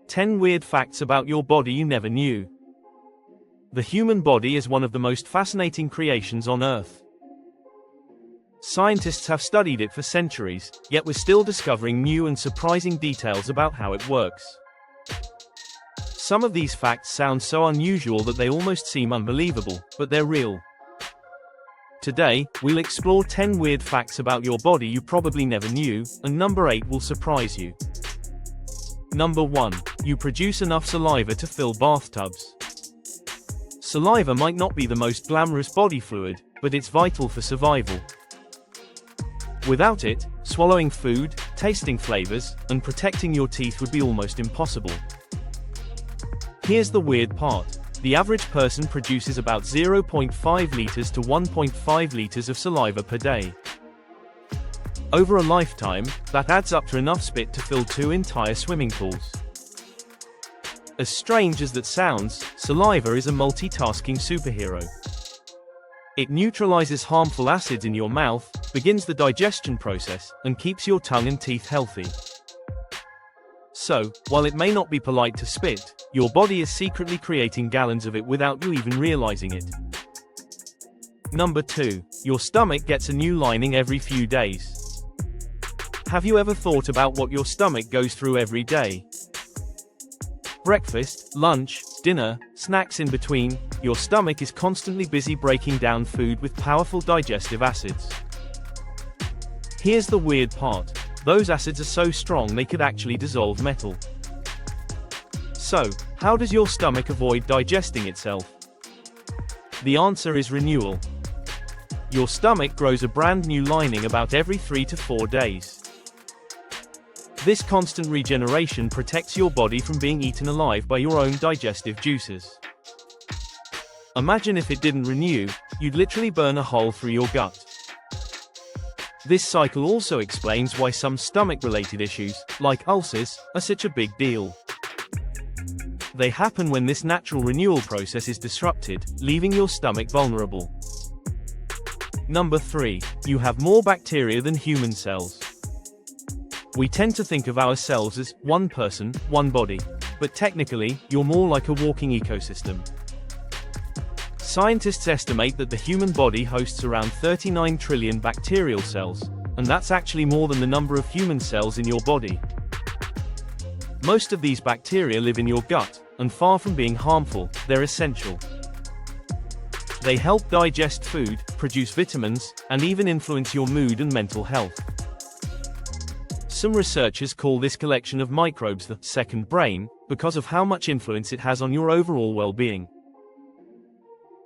10 weird facts about your body you never knew. The human body is one of the most fascinating creations on Earth. Scientists have studied it for centuries, yet we're still discovering new and surprising details about how it works. Some of these facts sound so unusual that they almost seem unbelievable, but they're real. Today, we'll explore 10 weird facts about your body you probably never knew, and number 8 will surprise you. Number 1. You produce enough saliva to fill bathtubs. Saliva might not be the most glamorous body fluid, but it's vital for survival. Without it, swallowing food, tasting flavors, and protecting your teeth would be almost impossible. Here's the weird part. The average person produces about 0.5 liters to 1.5 liters of saliva per day. Over a lifetime, that adds up to enough spit to fill 2 entire swimming pools. As strange as that sounds, saliva is a multitasking superhero. It neutralizes harmful acids in your mouth, begins the digestion process, and keeps your tongue and teeth healthy. So, while it may not be polite to spit, your body is secretly creating gallons of it without you even realizing it. Number 2. Your stomach gets a new lining every few days. Have you ever thought about what your stomach goes through every day? Breakfast, lunch, dinner, snacks in between, your stomach is constantly busy breaking down food with powerful digestive acids. Here's the weird part. Those acids are so strong they could actually dissolve metal. So, how does your stomach avoid digesting itself? The answer is renewal. Your stomach grows a brand new lining about every 3 to 4 days. This constant regeneration protects your body from being eaten alive by your own digestive juices. Imagine if it didn't renew, you'd literally burn a hole through your gut. This cycle also explains why some stomach-related issues, like ulcers, are such a big deal. They happen when this natural renewal process is disrupted, leaving your stomach vulnerable. Number 3. You have more bacteria than human cells. We tend to think of ourselves as one person, one body, but technically, you're more like a walking ecosystem. Scientists estimate that the human body hosts around 39 trillion bacterial cells, and that's actually more than the number of human cells in your body. Most of these bacteria live in your gut, and far from being harmful, they're essential. They help digest food, produce vitamins, and even influence your mood and mental health. Some researchers call this collection of microbes the second brain, because of how much influence it has on your overall well-being.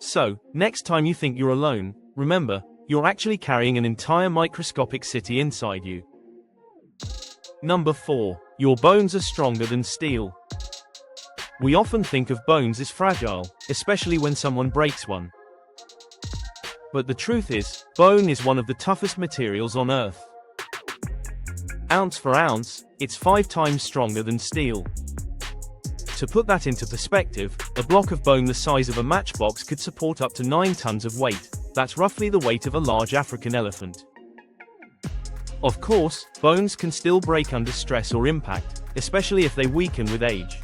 So, next time you think you're alone, remember, you're actually carrying an entire microscopic city inside you. Number 4. Your bones are stronger than steel. We often think of bones as fragile, especially when someone breaks one. But the truth is, bone is one of the toughest materials on Earth. Ounce for ounce, it's 5 times stronger than steel. To put that into perspective, a block of bone the size of a matchbox could support up to 9 tons of weight. That's roughly the weight of a large African elephant. Of course, bones can still break under stress or impact, especially if they weaken with age.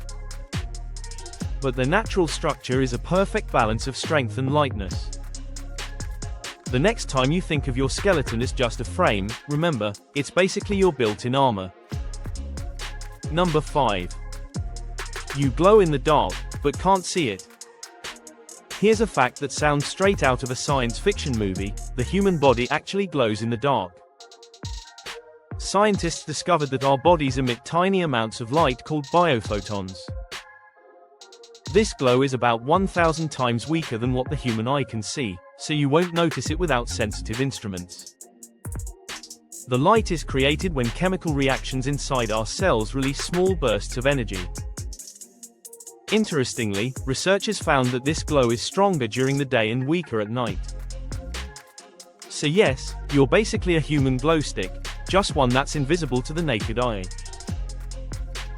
But their natural structure is a perfect balance of strength and lightness. The next time you think of your skeleton as just a frame, remember, it's basically your built-in armor. Number 5. You glow in the dark, but can't see it. Here's a fact that sounds straight out of a science fiction movie: the human body actually glows in the dark. Scientists discovered that our bodies emit tiny amounts of light called biophotons. This glow is about 1,000 times weaker than what the human eye can see, so you won't notice it without sensitive instruments. The light is created when chemical reactions inside our cells release small bursts of energy. Interestingly, researchers found that this glow is stronger during the day and weaker at night. So yes, you're basically a human glow stick, just one that's invisible to the naked eye.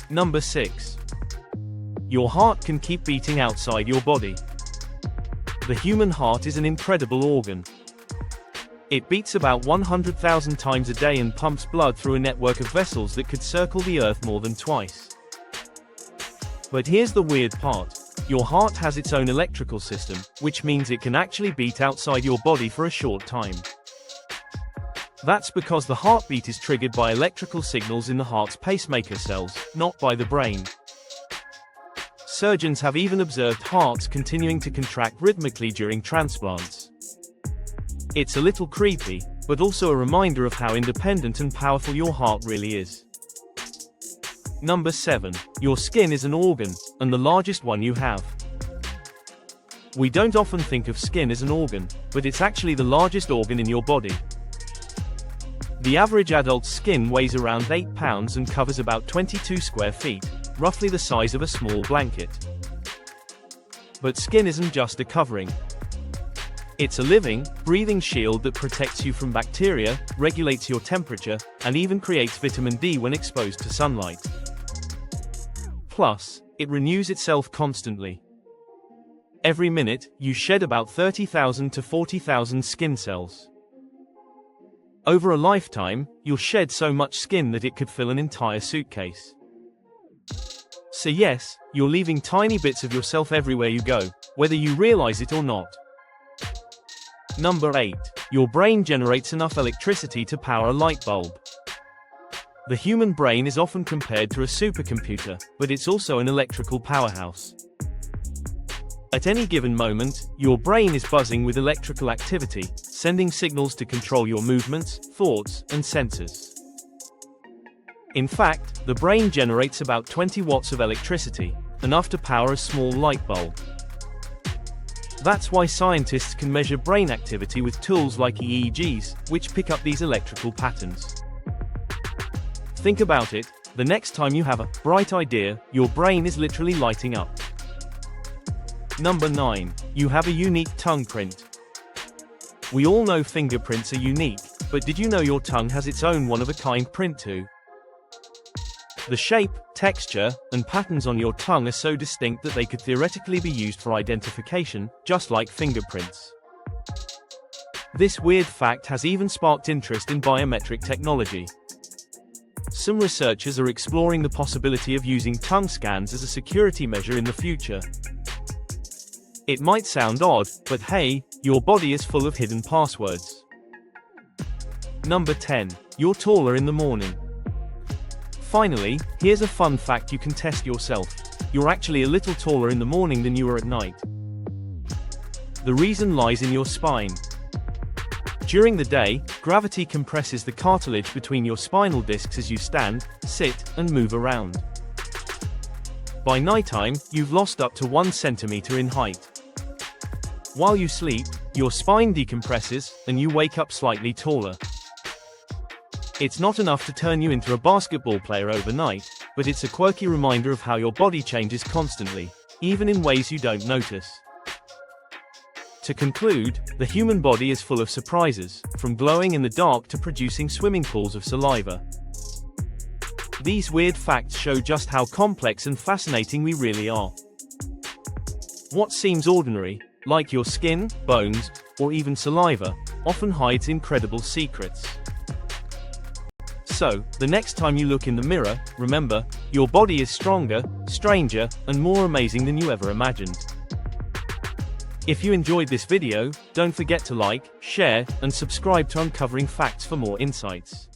Number 6. Your heart can keep beating outside your body. The human heart is an incredible organ. It beats about 100,000 times a day and pumps blood through a network of vessels that could circle the Earth more than twice. But here's the weird part. Your heart has its own electrical system, which means it can actually beat outside your body for a short time. That's because the heartbeat is triggered by electrical signals in the heart's pacemaker cells, not by the brain. Surgeons have even observed hearts continuing to contract rhythmically during transplants. It's a little creepy, but also a reminder of how independent and powerful your heart really is. Number 7. Your skin is an organ, and the largest one you have. We don't often think of skin as an organ, but it's actually the largest organ in your body. The average adult's skin weighs around 8 pounds and covers about 22 square feet, roughly the size of a small blanket. But skin isn't just a covering. It's a living, breathing shield that protects you from bacteria, regulates your temperature, and even creates vitamin D when exposed to sunlight. Plus, it renews itself constantly. Every minute, you shed about 30,000 to 40,000 skin cells. Over a lifetime, you'll shed so much skin that it could fill an entire suitcase. So yes, you're leaving tiny bits of yourself everywhere you go, whether you realize it or not. Number 8. Your brain generates enough electricity to power a light bulb. The human brain is often compared to a supercomputer, but it's also an electrical powerhouse. At any given moment, your brain is buzzing with electrical activity, sending signals to control your movements, thoughts, and senses. In fact, the brain generates about 20 watts of electricity, enough to power a small light bulb. That's why scientists can measure brain activity with tools like EEGs, which pick up these electrical patterns. Think about it, the next time you have a bright idea, your brain is literally lighting up. Number 9. You have a unique tongue print. We all know fingerprints are unique, but did you know your tongue has its own one-of-a-kind print too? The shape, texture, and patterns on your tongue are so distinct that they could theoretically be used for identification, just like fingerprints. This weird fact has even sparked interest in biometric technology. Some researchers are exploring the possibility of using tongue scans as a security measure in the future. It might sound odd, but hey, your body is full of hidden passwords. Number 10. You're taller in the morning. Finally, here's a fun fact you can test yourself. You're actually a little taller in the morning than you are at night. The reason lies in your spine. During the day, gravity compresses the cartilage between your spinal discs as you stand, sit, and move around. By nighttime, you've lost up to 1 centimeter in height. While you sleep, your spine decompresses, and you wake up slightly taller. It's not enough to turn you into a basketball player overnight, but it's a quirky reminder of how your body changes constantly, even in ways you don't notice. To conclude, the human body is full of surprises, from glowing in the dark to producing swimming pools of saliva. These weird facts show just how complex and fascinating we really are. What seems ordinary, like your skin, bones, or even saliva, often hides incredible secrets. So, the next time you look in the mirror, remember, your body is stronger, stranger, and more amazing than you ever imagined. If you enjoyed this video, don't forget to like, share, and subscribe to Uncovering Facts for more insights.